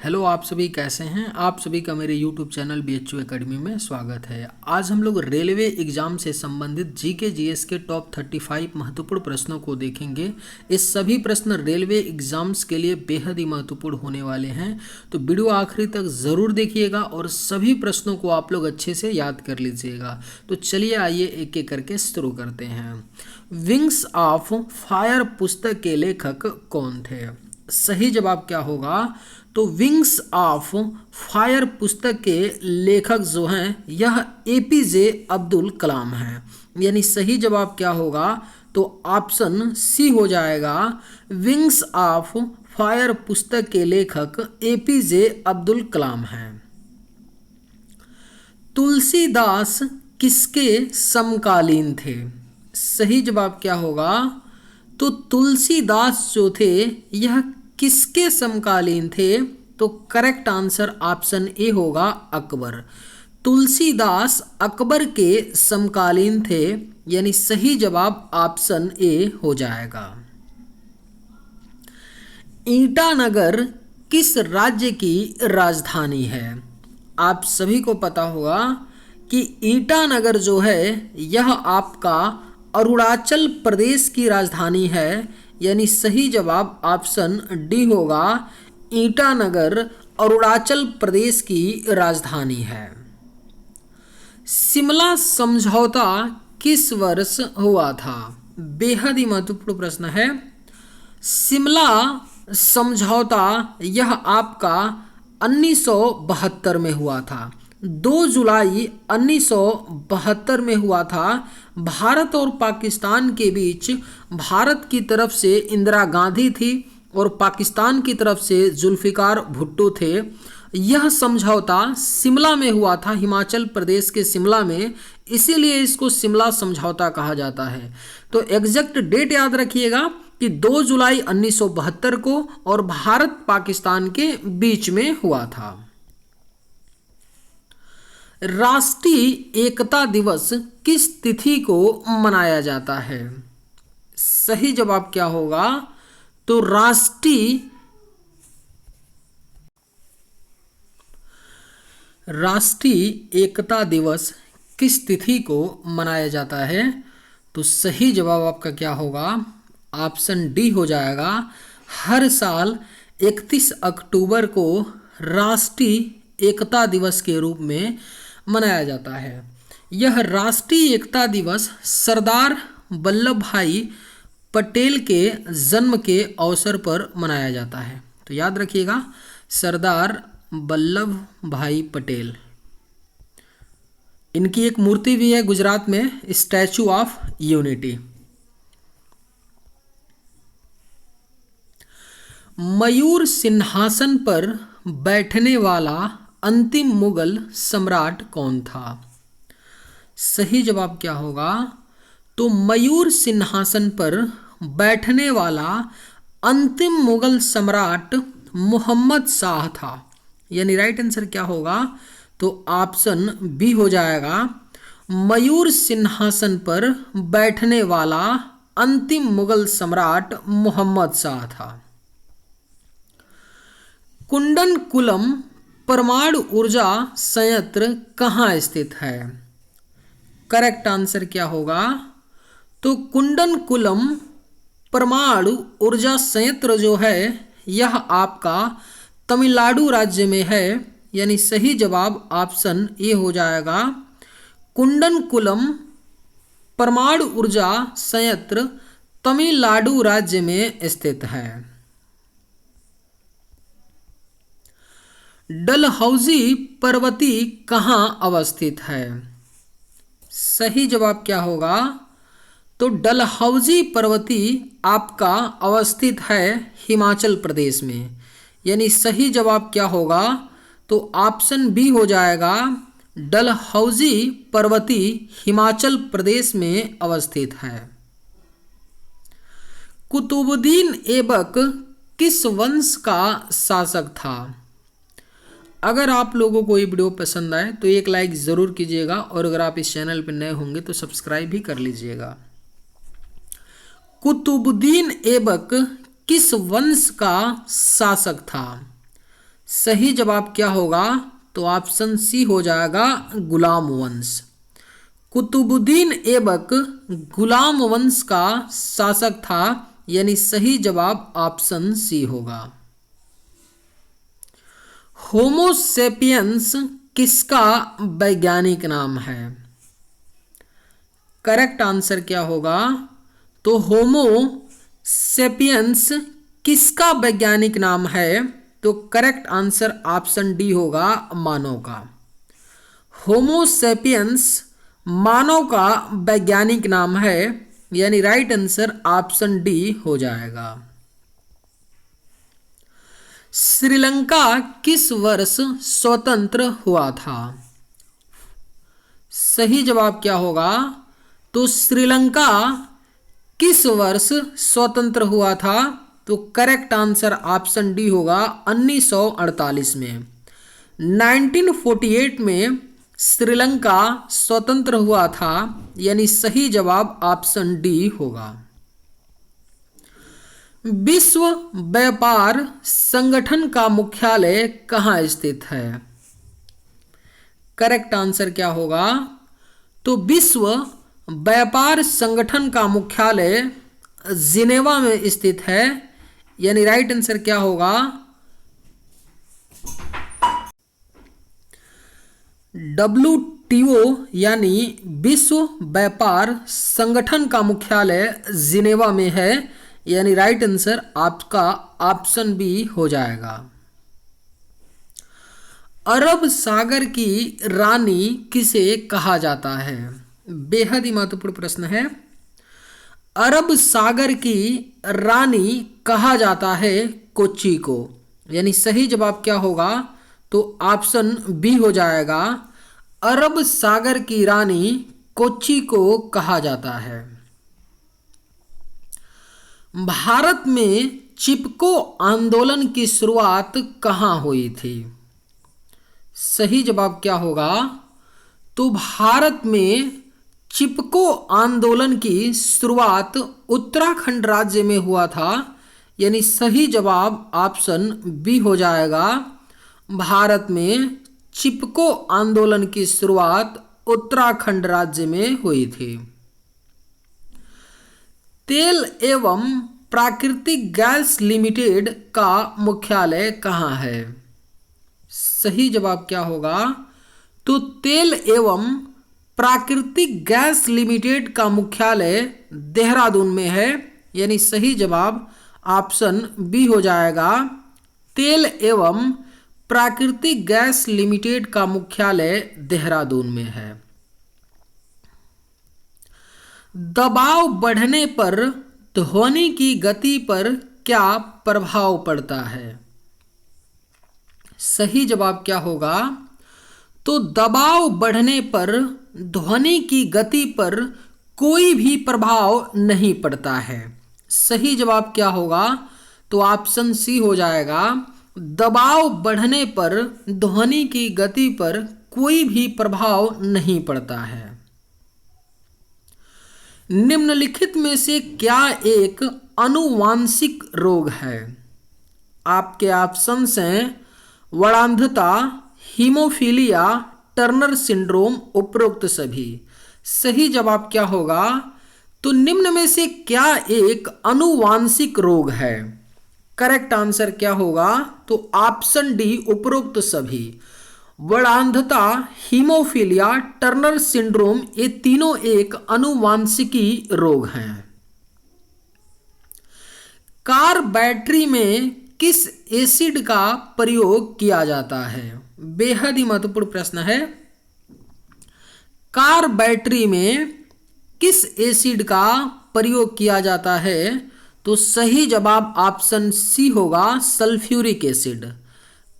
Hello, आप सभी कैसे हैं। आप सभी का मेरे यूट्यूब चैनल BHU एकेडमी में स्वागत है। आज हम लोग रेलवे एग्जाम से संबंधित जीके जीएस के टॉप 35 महत्वपूर्ण प्रश्नों को देखेंगे। ये सभी प्रश्न रेलवे एग्जाम्स के लिए बेहद ही महत्वपूर्ण होने वाले हैं, तो वीडियो आखिरी तक ज़रूर देखिएगा और सभी प्रश्नों को आप लोग अच्छे से याद कर लीजिएगा। तो चलिए आइए एक एक करके शुरू करते हैं। विंग्स ऑफ फायर पुस्तक के लेखक कौन थे? सही जवाब क्या होगा? तो विंग्स ऑफ फायर पुस्तक के लेखक जो हैं यह APJ अब्दुल कलाम हैं। यानी सही जवाब क्या होगा? तो ऑप्शन सी हो जाएगा। विंग्स ऑफ फायर पुस्तक के लेखक APJ अब्दुल कलाम हैं। तुलसीदास किसके समकालीन थे? सही जवाब क्या होगा? तो तुलसीदास जो थे यह किसके समकालीन थे? तो करेक्ट आंसर ऑप्शन ए होगा, अकबर। तुलसीदास अकबर के समकालीन थे, यानी सही जवाब ऑप्शन ए हो जाएगा। ईटानगर किस राज्य की राजधानी है? आप सभी को पता होगा कि ईटानगर जो है यह आपका अरुणाचल प्रदेश की राजधानी है, यानी सही जवाब ऑप्शन डी होगा। ईटानगर अरुणाचल प्रदेश की राजधानी है। शिमला समझौता किस वर्ष हुआ था? बेहद ही महत्वपूर्ण प्रश्न है। शिमला समझौता यह आपका 1972 में हुआ था। 2 जुलाई 1972 में हुआ था। भारत और पाकिस्तान के बीच भारत की तरफ से इंदिरा गांधी थी और पाकिस्तान की तरफ से जुल्फिकार भुट्टो थे। यह समझौता शिमला में हुआ था, हिमाचल प्रदेश के शिमला में, इसीलिए इसको शिमला समझौता कहा जाता है। तो एग्जैक्ट डेट याद रखिएगा कि 2 जुलाई 1972 को और भारत पाकिस्तान के बीच में हुआ था। राष्ट्रीय एकता दिवस किस तिथि को मनाया जाता है? सही जवाब क्या होगा? तो राष्ट्रीय एकता दिवस किस तिथि को मनाया जाता है? तो सही जवाब आपका क्या होगा? ऑप्शन डी हो जाएगा। हर साल 31 अक्टूबर को राष्ट्रीय एकता दिवस के रूप में मनाया जाता है। यह राष्ट्रीय एकता दिवस सरदार वल्लभ भाई पटेल के जन्म के अवसर पर मनाया जाता है। तो याद रखिएगा, सरदार वल्लभ भाई पटेल। इनकी एक मूर्ति भी है गुजरात में, स्टैचू ऑफ यूनिटी। मयूर सिंहासन पर बैठने वाला अंतिम मुगल सम्राट कौन था? सही जवाब क्या होगा? तो मयूर सिंहासन पर बैठने वाला अंतिम मुगल सम्राट मोहम्मद शाह था, यानी राइट आंसर क्या होगा? तो ऑप्शन बी हो जाएगा। मयूर सिंहासन पर बैठने वाला अंतिम मुगल सम्राट मोहम्मद शाह था। कुंडनकुलम परमाणु ऊर्जा संयंत्र कहाँ स्थित है? करेक्ट आंसर क्या होगा? तो कुंडनकुलम परमाणु ऊर्जा संयंत्र जो है यह आपका तमिलनाडु राज्य में है, यानी सही जवाब ऑप्शन ए हो जाएगा। कुंडनकुलम परमाणु ऊर्जा संयंत्र तमिलनाडु राज्य में स्थित है। डलहौजी पर्वती कहाँ अवस्थित है? सही जवाब क्या होगा? तो डलहौजी पर्वती आपका अवस्थित है हिमाचल प्रदेश में, यानी सही जवाब क्या होगा? तो ऑप्शन बी हो जाएगा। डलहौजी पर्वती हिमाचल प्रदेश में अवस्थित है। कुतुबुद्दीन ऐबक किस वंश का शासक था? अगर आप लोगों को ये वीडियो पसंद आए तो एक लाइक ज़रूर कीजिएगा और अगर आप इस चैनल पर नए होंगे तो सब्सक्राइब भी कर लीजिएगा। कुतुबुद्दीन ऐबक किस वंश का शासक था? सही जवाब क्या होगा? तो ऑप्शन सी हो जाएगा गुलाम वंश। कुतुबुद्दीन ऐबक गुलाम वंश का शासक था, यानी सही जवाब ऑप्शन सी होगा। होमो सेपियंस किसका वैज्ञानिक नाम है? करेक्ट आंसर क्या होगा? तो होमो सेपियंस किसका वैज्ञानिक नाम है? तो करेक्ट आंसर ऑप्शन डी होगा, मानव का। होमो सेपियंस मानव का वैज्ञानिक नाम है, यानी राइट आंसर ऑप्शन डी हो जाएगा। श्रीलंका किस वर्ष स्वतंत्र हुआ था? सही जवाब क्या होगा? तो श्रीलंका किस वर्ष स्वतंत्र हुआ था? तो करेक्ट आंसर ऑप्शन डी होगा 1948 में। 1948 में श्रीलंका स्वतंत्र हुआ था, यानी सही जवाब ऑप्शन डी होगा। विश्व व्यापार संगठन का मुख्यालय कहाँ स्थित है? करेक्ट आंसर क्या होगा? तो विश्व व्यापार संगठन का मुख्यालय जिनेवा में स्थित है, यानी राइट आंसर क्या होगा? WTO यानी विश्व व्यापार संगठन का मुख्यालय जिनेवा में है, यानी राइट आंसर आपका ऑप्शन बी हो जाएगा। अरब सागर की रानी किसे कहा जाता है? बेहद ही महत्वपूर्ण प्रश्न है। अरब सागर की रानी कहा जाता है कोच्चि को, यानी सही जवाब क्या होगा? तो ऑप्शन बी हो जाएगा, अरब सागर की रानी कोच्चि को कहा जाता है। भारत में चिपको आंदोलन की शुरुआत कहाँ हुई थी? सही जवाब क्या होगा? तो भारत में चिपको आंदोलन की शुरुआत उत्तराखंड राज्य में हुआ था, यानी सही जवाब ऑप्शन बी हो जाएगा। भारत में चिपको आंदोलन की शुरुआत उत्तराखंड राज्य में हुई थी। तेल एवं प्राकृतिक गैस लिमिटेड का मुख्यालय कहाँ है? सही जवाब क्या होगा? तो तेल एवं प्राकृतिक गैस लिमिटेड का मुख्यालय देहरादून में है, यानी सही जवाब ऑप्शन बी हो जाएगा। तेल एवं प्राकृतिक गैस लिमिटेड का मुख्यालय देहरादून में है। दबाव बढ़ने पर ध्वनि की गति पर क्या प्रभाव पड़ता है? सही जवाब क्या होगा? तो दबाव बढ़ने पर ध्वनि की गति पर कोई भी प्रभाव नहीं पड़ता है। सही जवाब क्या होगा? तो ऑप्शन सी हो जाएगा, दबाव बढ़ने पर ध्वनि की गति पर कोई भी प्रभाव नहीं पड़ता है। निम्नलिखित में से क्या एक आनुवांशिक रोग है? आपके ऑप्शंस हैं वर्णांधता, हीमोफीलिया, टर्नर सिंड्रोम, उपरोक्त सभी। सही जवाब क्या होगा? तो निम्न में से क्या एक आनुवांशिक रोग है? करेक्ट आंसर क्या होगा? तो ऑप्शन डी उपरोक्त सभी। वर्णांधता, हीमोफीलिया, टर्नर सिंड्रोम, ये तीनों एक आनुवांशिकी रोग हैं। कार बैटरी में किस एसिड का प्रयोग किया जाता है? बेहद ही महत्वपूर्ण प्रश्न है। कार बैटरी में किस एसिड का प्रयोग किया जाता है? तो सही जवाब ऑप्शन सी होगा, सल्फ्यूरिक एसिड।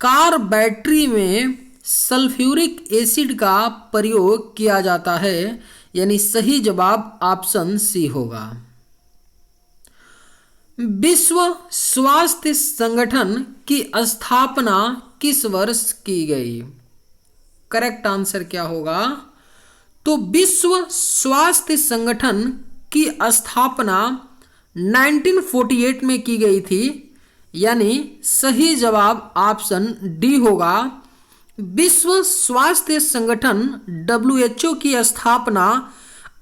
कार बैटरी में सल्फ्यूरिक एसिड का प्रयोग किया जाता है, यानी सही जवाब ऑप्शन सी होगा। विश्व स्वास्थ्य संगठन की स्थापना किस वर्ष की गई? करेक्ट आंसर क्या होगा? तो विश्व स्वास्थ्य संगठन की स्थापना 1948 में की गई थी, यानी सही जवाब ऑप्शन डी होगा। विश्व स्वास्थ्य संगठन WHO की स्थापना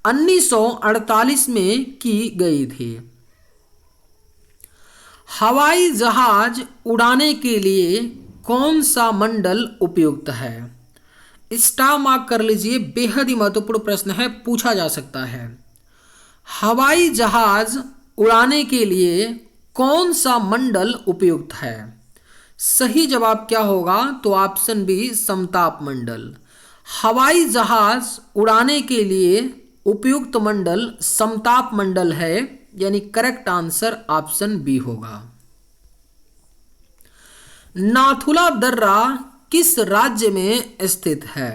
1948 में की गई थी। हवाई जहाज उड़ाने के लिए कौन सा मंडल उपयुक्त है? स्टार मार्क कर लीजिए, बेहद ही महत्वपूर्ण प्रश्न है, पूछा जा सकता है। हवाई जहाज उड़ाने के लिए कौन सा मंडल उपयुक्त है? सही जवाब क्या होगा? तो ऑप्शन बी, समताप मंडल। हवाई जहाज उड़ाने के लिए उपयुक्त मंडल समताप मंडल है, यानी करेक्ट आंसर ऑप्शन बी होगा। नाथुला दर्रा किस राज्य में स्थित है?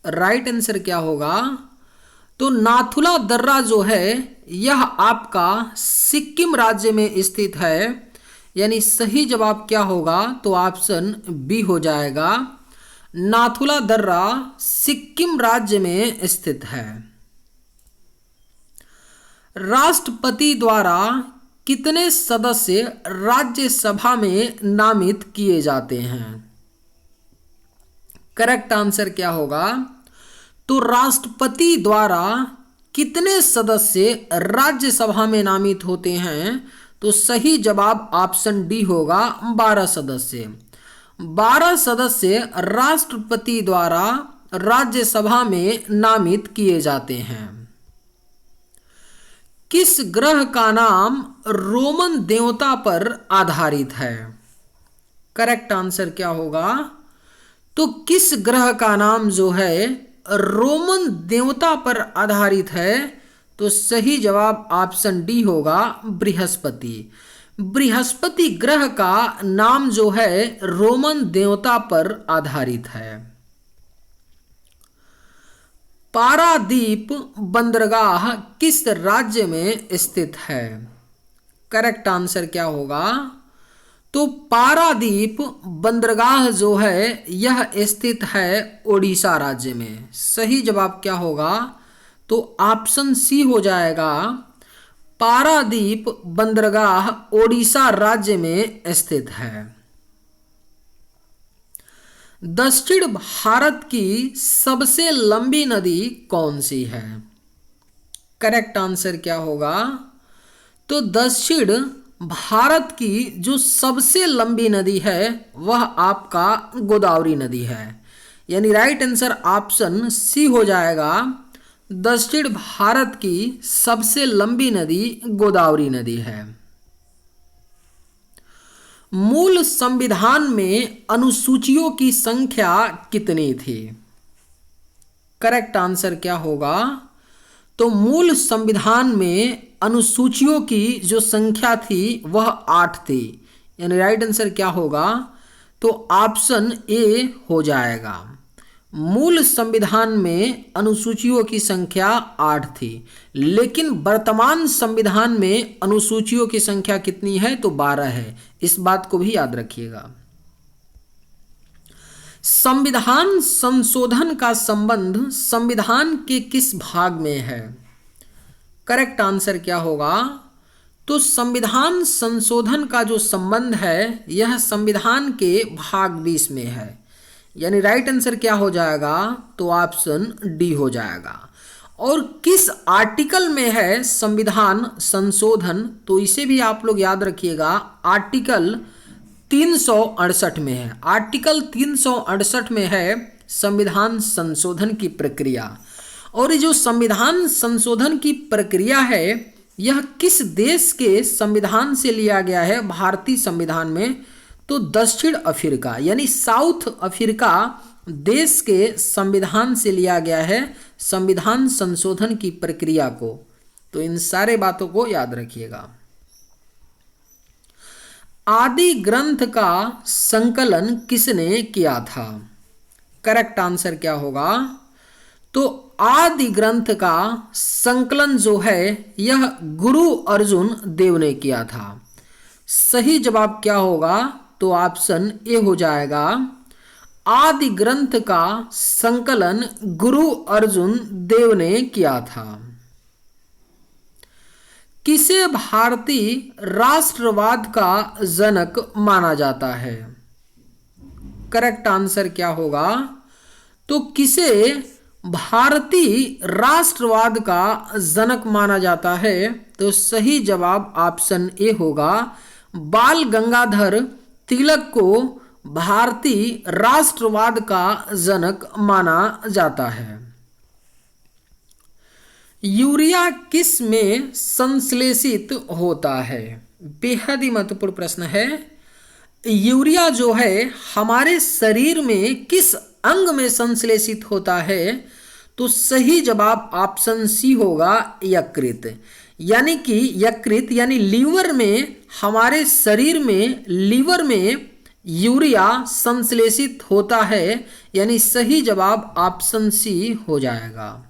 राइट आंसर क्या होगा? तो नाथुला दर्रा जो है यह आपका सिक्किम राज्य में स्थित है, यानी सही जवाब क्या होगा? तो ऑप्शन बी हो जाएगा। नाथुला दर्रा सिक्किम राज्य में स्थित है। राष्ट्रपति द्वारा कितने सदस्य राज्यसभा में नामित किए जाते हैं? करेक्ट आंसर क्या होगा? तो राष्ट्रपति द्वारा कितने सदस्य राज्यसभा में नामित होते हैं? तो सही जवाब ऑप्शन डी होगा, 12 सदस्य। 12 सदस्य राष्ट्रपति द्वारा राज्यसभा में नामित किए जाते हैं। किस ग्रह का नाम रोमन देवता पर आधारित है? करेक्ट आंसर क्या होगा? तो किस ग्रह का नाम जो है रोमन देवता पर आधारित है? तो सही जवाब ऑप्शन डी होगा, बृहस्पति। बृहस्पति ग्रह का नाम जो है रोमन देवता पर आधारित है। पारादीप बंदरगाह किस राज्य में स्थित है? करेक्ट आंसर क्या होगा? तो पारादीप बंदरगाह जो है यह स्थित है ओडिशा राज्य में। सही जवाब क्या होगा? तो ऑप्शन सी हो जाएगा। पारादीप बंदरगाह ओडिशा राज्य में स्थित है। दक्षिण भारत की सबसे लंबी नदी कौन सी है? करेक्ट आंसर क्या होगा? तो दक्षिण भारत की जो सबसे लंबी नदी है वह आपका गोदावरी नदी है, यानी राइट आंसर ऑप्शन सी हो जाएगा। दक्षिण भारत की सबसे लंबी नदी गोदावरी नदी है। मूल संविधान में अनुसूचियों की संख्या कितनी थी? करेक्ट आंसर क्या होगा? तो मूल संविधान में अनुसूचियों की जो संख्या थी वह 8 थी, यानी राइट आंसर क्या होगा? तो ऑप्शन ए हो जाएगा। मूल संविधान में अनुसूचियों की संख्या 8 थी, लेकिन वर्तमान संविधान में अनुसूचियों की संख्या कितनी है? तो 12 है। इस बात को भी याद रखिएगा। संविधान संशोधन का संबंध संविधान के किस भाग में है? करेक्ट आंसर क्या होगा? तो संविधान संशोधन का जो संबंध है यह संविधान के भाग 20 में है, यानी राइट आंसर क्या हो जाएगा? तो ऑप्शन डी हो जाएगा। और किस आर्टिकल में है संविधान संशोधन? तो इसे भी आप लोग याद रखिएगा, आर्टिकल 368 में है। आर्टिकल 368 में है संविधान संशोधन की प्रक्रिया। और ये जो संविधान संशोधन की प्रक्रिया है यह किस देश के संविधान से लिया गया है? भारतीय संविधान में तो दक्षिण अफ्रीका, यानी साउथ अफ्रीका देश के संविधान से लिया गया है संविधान संशोधन की प्रक्रिया को। तो इन सारे बातों को याद रखिएगा। आदि ग्रंथ का संकलन किसने किया था? करेक्ट आंसर क्या होगा? तो आदि ग्रंथ का संकलन जो है यह गुरु अर्जुन देव ने किया था। सही जवाब क्या होगा? तो ऑप्शन ए हो जाएगा। आदि ग्रंथ का संकलन गुरु अर्जुन देव ने किया था। किसे भारतीय राष्ट्रवाद का जनक माना जाता है? करेक्ट आंसर क्या होगा? तो किसे भारतीय राष्ट्रवाद का जनक माना जाता है? तो सही जवाब ऑप्शन ए होगा, बाल गंगाधर तिलक को भारतीय राष्ट्रवाद का जनक माना जाता है। यूरिया किस में संश्लेषित होता है? बेहद ही महत्वपूर्ण प्रश्न है। यूरिया जो है हमारे शरीर में किस अंग में संश्लेषित होता है? तो सही जवाब ऑप्शन सी होगा, यकृत। यानी कि यकृत यानी लीवर में, हमारे शरीर में लीवर में यूरिया संश्लेषित होता है, यानी सही जवाब ऑप्शन सी हो जाएगा।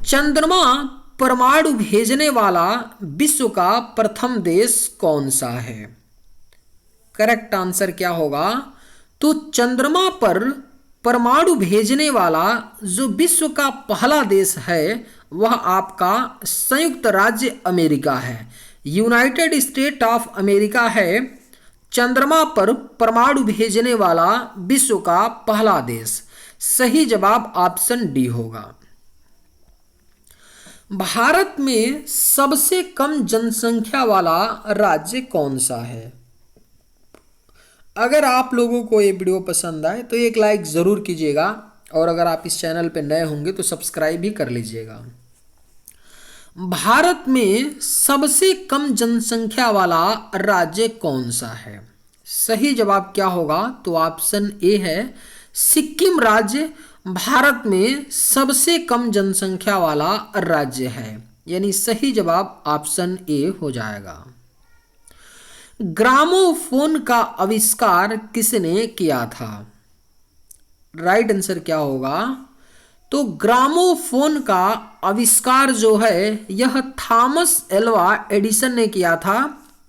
चंद्रमा परमाणु भेजने वाला विश्व का प्रथम देश कौन सा है? करेक्ट आंसर क्या होगा? तो चंद्रमा पर परमाणु भेजने वाला जो विश्व का पहला देश है वह आपका संयुक्त राज्य अमेरिका है, यूनाइटेड स्टेट ऑफ अमेरिका है चंद्रमा पर परमाणु भेजने वाला विश्व का पहला देश। सही जवाब ऑप्शन डी होगा। भारत में सबसे कम जनसंख्या वाला राज्य कौन सा है? अगर आप लोगों को ये वीडियो पसंद आए तो एक लाइक ज़रूर कीजिएगा, और अगर आप इस चैनल पर नए होंगे तो सब्सक्राइब भी कर लीजिएगा। भारत में सबसे कम जनसंख्या वाला राज्य कौन सा है? सही जवाब क्या होगा? तो ऑप्शन ए है, सिक्किम राज्य भारत में सबसे कम जनसंख्या वाला राज्य है, यानी सही जवाब ऑप्शन ए हो जाएगा। ग्रामोफोन का आविष्कार किसने किया था? राइट आंसर क्या होगा? तो ग्रामोफोन का आविष्कार जो है यह थॉमस एल्वा एडिसन ने किया था,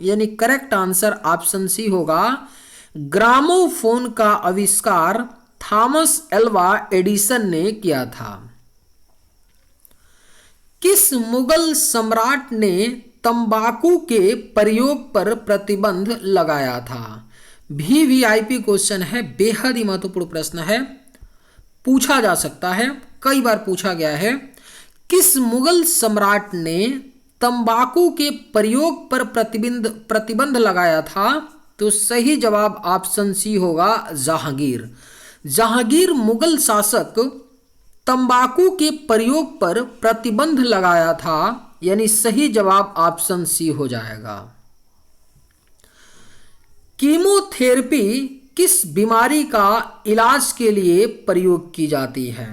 यानी करेक्ट आंसर ऑप्शन सी होगा। ग्रामोफोन का आविष्कार थॉमस एल्वा एडिसन ने किया था। किस मुगल सम्राट ने तंबाकू के प्रयोग पर प्रतिबंध लगाया था? वीवीआईपी क्वेश्चन है, बेहद ही महत्वपूर्ण प्रश्न है, पूछा जा सकता है, कई बार पूछा गया है। किस मुगल सम्राट ने तंबाकू के प्रयोग पर प्रतिबंध लगाया था? तो सही जवाब ऑप्शन सी होगा, जहांगीर। जहांगीर मुगल शासक तंबाकू के प्रयोग पर प्रतिबंध लगाया था, यानी सही जवाब ऑप्शन सी हो जाएगा। कीमोथेरेपी किस बीमारी का इलाज के लिए प्रयोग की जाती है?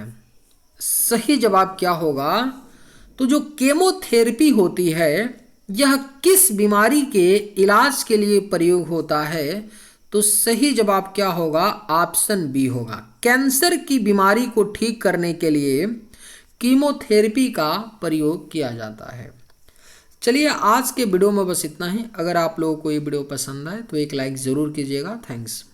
सही जवाब क्या होगा? तो जो केमोथेरेपी होती है यह किस बीमारी के इलाज के लिए प्रयोग होता है? तो सही जवाब क्या होगा? ऑप्शन बी होगा। कैंसर की बीमारी को ठीक करने के लिए कीमोथेरेपी का प्रयोग किया जाता है। चलिए आज के वीडियो में बस इतना ही। अगर आप लोगों को ये वीडियो पसंद आए तो एक लाइक ज़रूर कीजिएगा। थैंक्स।